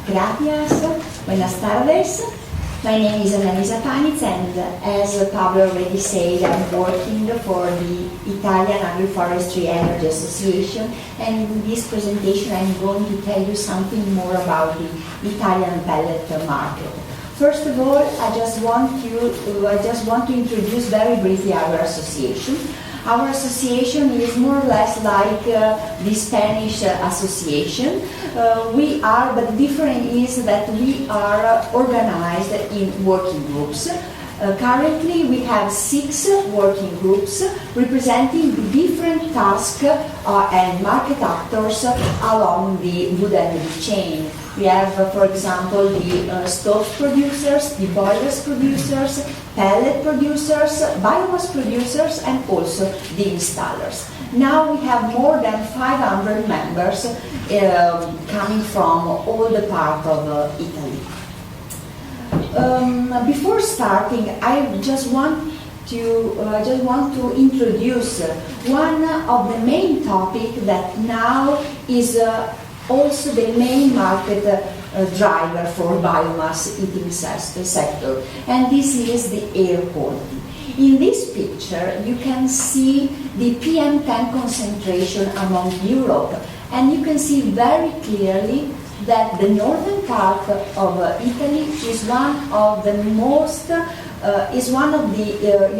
Gracias. Buenas tardes. My name is Annalisa Paniz, and as Pablo already said, I'm working for the Italian Agroforestry Energy Association, and in this presentation I'm going to tell you something more about the Italian pellet market. First of all, I just want to introduce very briefly our association. Our association is more or less like the Spanish association. But the difference is that we are organized in working groups. Currently, we have 6 working groups representing the different tasks and market actors along the wood energy chain. We have, for example, the stove producers, the boilers producers, pellet producers, biomass producers, and also the installers. Now we have more than 500 members coming from all the part of Italy. Before starting, I just want to introduce one of the main topics that now is also the main market driver for biomass heating sector, and this is the air quality. In this picture, you can see the PM10 concentration among Europe, and you can see very clearly that the northern part of Italy is one of the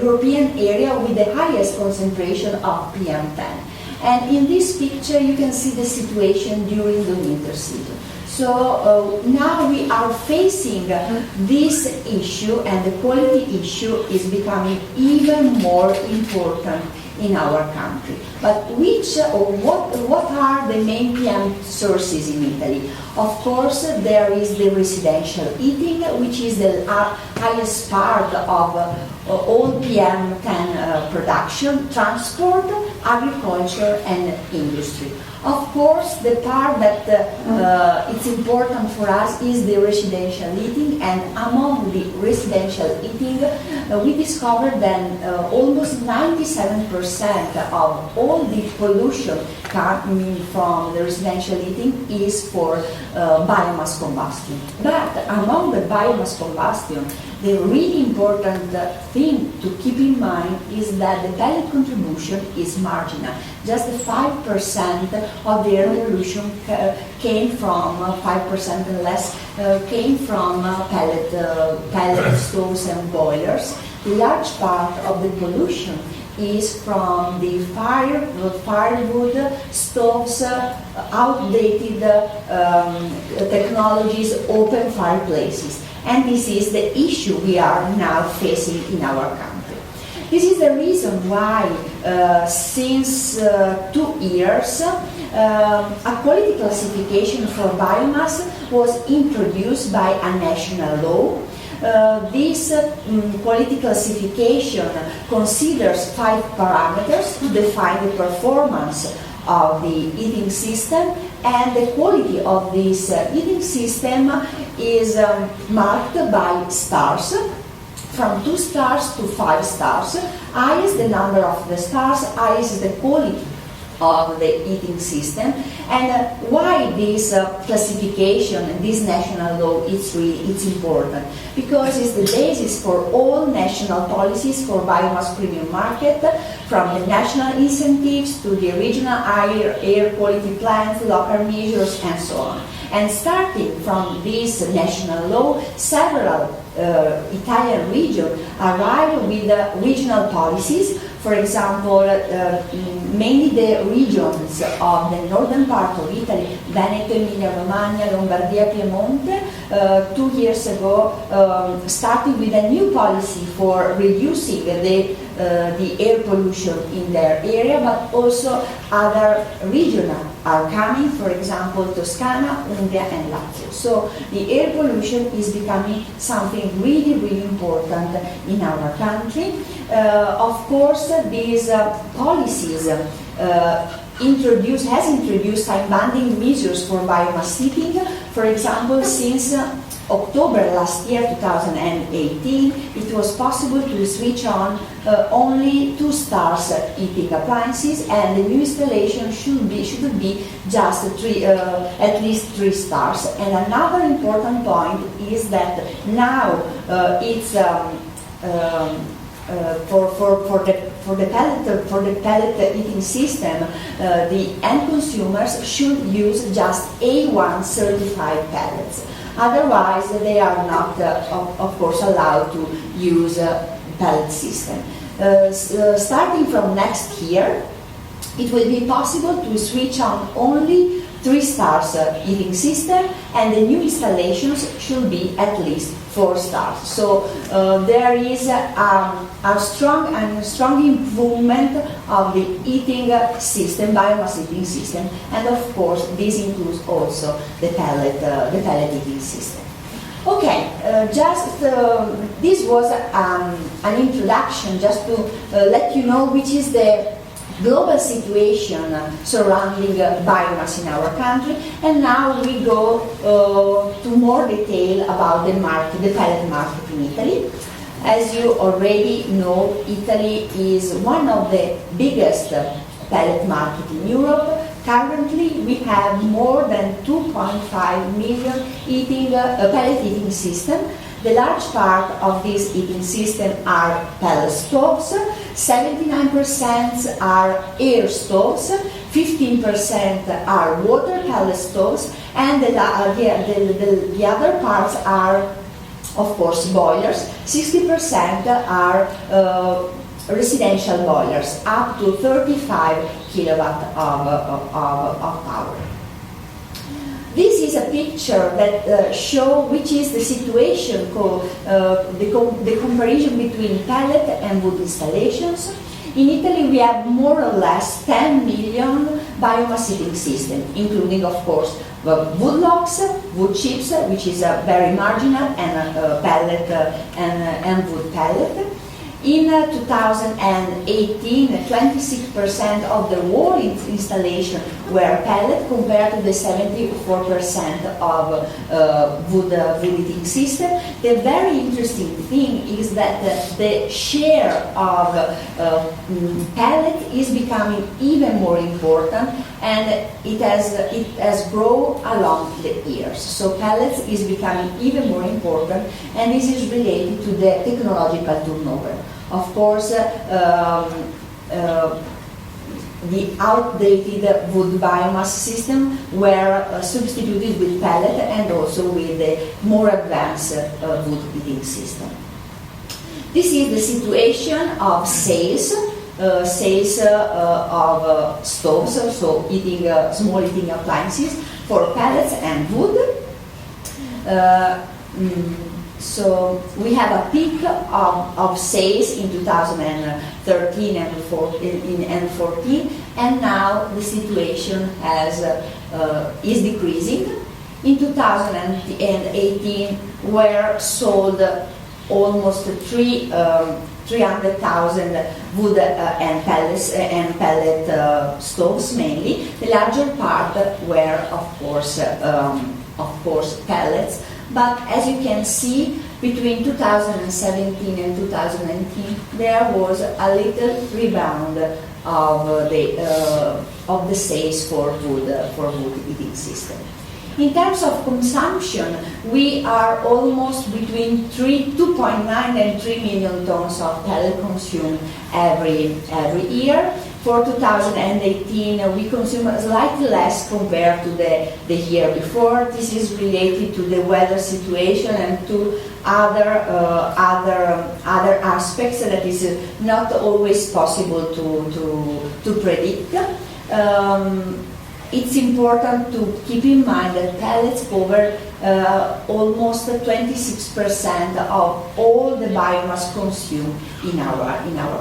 European area with the highest concentration of PM10. And in this picture, you can see the situation during the winter season. So now we are facing this issue, and the quality issue is becoming even more important in our country. But what are the main PM sources in Italy? Of course, there is the residential heating, which is the highest part of all PM10 production, transport, agriculture, and industry. Of course, the part that it's important for us is the residential heating, and among the residential heating, we discovered that almost 97% of all the pollution coming from the residential heating is for biomass combustion. But among the biomass combustion, the really important thing to keep in mind is that the pellet contribution is marginal. Just 5% of the air pollution came from 5% and less came from pellet stoves and boilers. The large part of the pollution is from the firewood, stoves, outdated technologies, open fireplaces. And this is the issue we are now facing in our country. This is the reason why since 2 years a quality classification for biomass was introduced by a national law. This quality classification considers 5 parameters to define the performance of the heating system, and the quality of this heating system is marked by stars, from 2 stars to 5 stars. I is the number of the stars, I is the quality of the heating system. And why this classification and this national law it's important? Because it's the basis for all national policies for biomass premium market, from the national incentives to the regional air quality plans, local measures, and so on. And starting from this national law, several Italian regions arrived with regional policies. For example, mainly the regions of the northern part of Italy, Veneto, Emilia-Romagna, Lombardia, Piemonte, 2 years ago started with a new policy for reducing the air pollution in their area, but also other regions are coming, for example, Toscana, Umbria, and Lazio. So the air pollution is becoming something really, really important in our country. Of course, these policies introduced time-bounding measures for biomass heating. For example, since October last year, 2018, it was possible to switch on only 2 stars heating appliances, and the new installation should be just at least 3 stars. And another important point is that now it's for the pellet heating system, the end consumers should use just A1 certified pellets. Otherwise, they are not, of course, allowed to use a pellet system. Starting from next year, it will be possible to switch on only 3 stars heating system, and the new installations should be at least 4 stars. So there is a strong improvement of the heating system, biomass heating system, and of course this includes also the pellet heating system. Okay, this was an introduction just to let you know which is the global situation surrounding biomass in our country, and now we go to more detail about the pellet market in Italy. As you already know, Italy is one of the biggest pellet market in Europe. Currently, we have more than 2.5 million pellet heating systems. The large part of this heating system are pellet stoves, 79% are air stoves, 15% are water pellet stoves, and the other parts are, of course, boilers. 60% are residential boilers, up to 35 kilowatt of power. This is a picture that shows which is the situation, the comparison between pellet and wood installations. In Italy, we have more or less 10 million biomass heating systems, including, of course, wood logs, wood chips, which is very marginal, and pellet and wood pellet. In 2018, 26% of the wall installation were pellet compared to the 74% of wood heating system. The very interesting thing is that the share of pellet is becoming even more important, and it has grown along the years. So pellets is becoming even more important, and this is related to the technological turnover. Of course, the outdated wood biomass system were substituted with pellet and also with the more advanced wood heating system. This is the situation of sales of stoves, so small heating appliances for pellets and wood. So we have a peak of sales in 2013 and 14, and now the situation is decreasing. In 2018, were sold almost 300,000 wood and pellet stoves mainly. The larger part were, of course, pellets. But as you can see, between 2017 and 2019, there was a little rebound of the sales for wood heating system. In terms of consumption, we are almost between 2.9 and 3 million tons of pellet consumed every year. For 2018, we consume slightly less compared to the year before. This is related to the weather situation and to other aspects that is not always possible to predict. It's important to keep in mind that pellets cover almost 26% of all the biomass consumed in our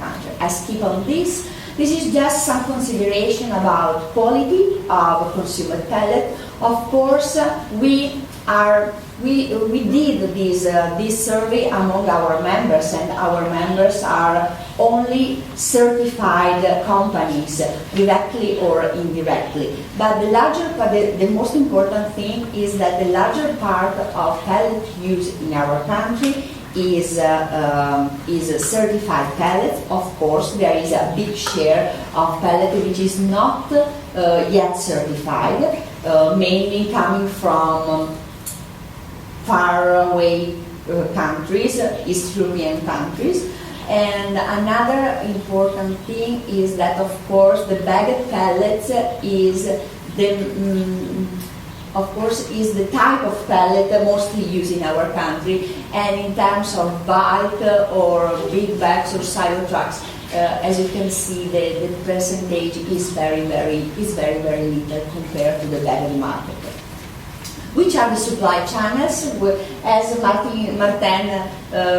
country. As keep on this is just some consideration about quality of consumer pellet. Of course, we we did this survey among our members, and our members are only certified companies, directly or indirectly. But the most important thing is that the larger part of pellet use in our country is certified pellets. Of course, there is a big share of pellet which is not yet certified, mainly coming from far away countries, East European countries. And another important thing is that, of course, the bagged pellets is the type of pellet mostly used in our country, and in terms of bulk or big bags or silo trucks, as you can see, the percentage is very little compared to the bagged market. Which are the supply channels? As Martin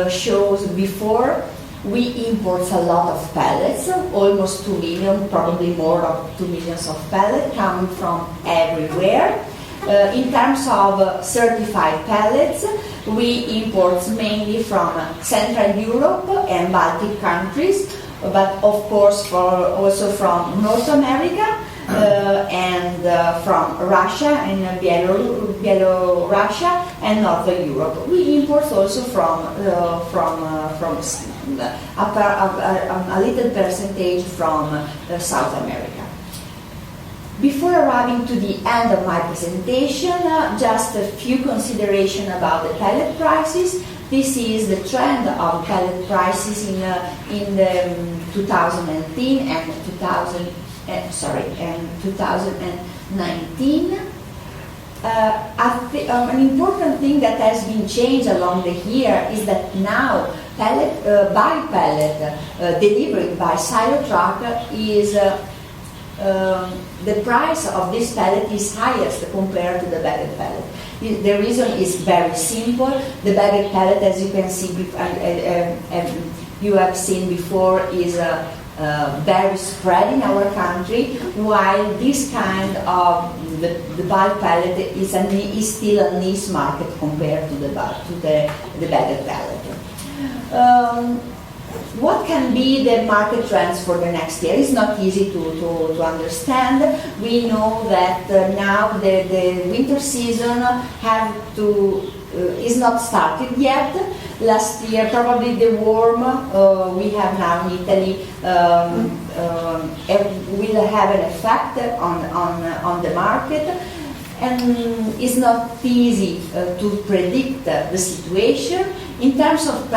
shows before, we import a lot of pellets, almost 2 million, probably more of 2 million of pellets coming from everywhere. In terms of certified pellets, we import mainly from Central Europe and Baltic countries, but of course also from North America and from Russia and Belarus and Northern Europe. We import also from a little percentage from South America. Before arriving to the end of my presentation, just a few considerations about the pellet prices. This is the trend of pellet prices in the 2010 and 2019. An important thing that has been changed along the year is that now bulk pellet delivered by silo truck is the price of this pellet is highest compared to the bagged pellet. The reason is very simple. The bagged pellet, as you can see, you have seen before, is very spread in our country, while this kind of the bulk pellet is still a niche market compared to the bagged pellet. What can be the market trends for the next year? It's not easy to understand. We know that now the winter season is not started yet. Last year, probably the warm we have now in Italy will have an effect on the market. And it's not easy to predict the situation. In terms of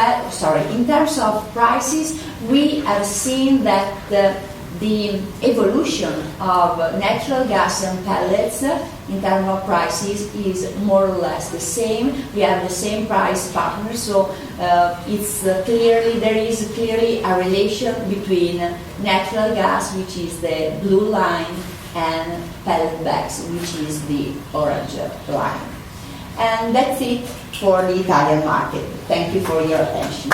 prices, we have seen that the evolution of natural gas and pellets in terms of prices is more or less the same. We have the same price partner, so there is clearly a relation between natural gas, which is the blue line, and pellet bags, which is the orange line. And that's it for the Italian market. Thank you for your attention.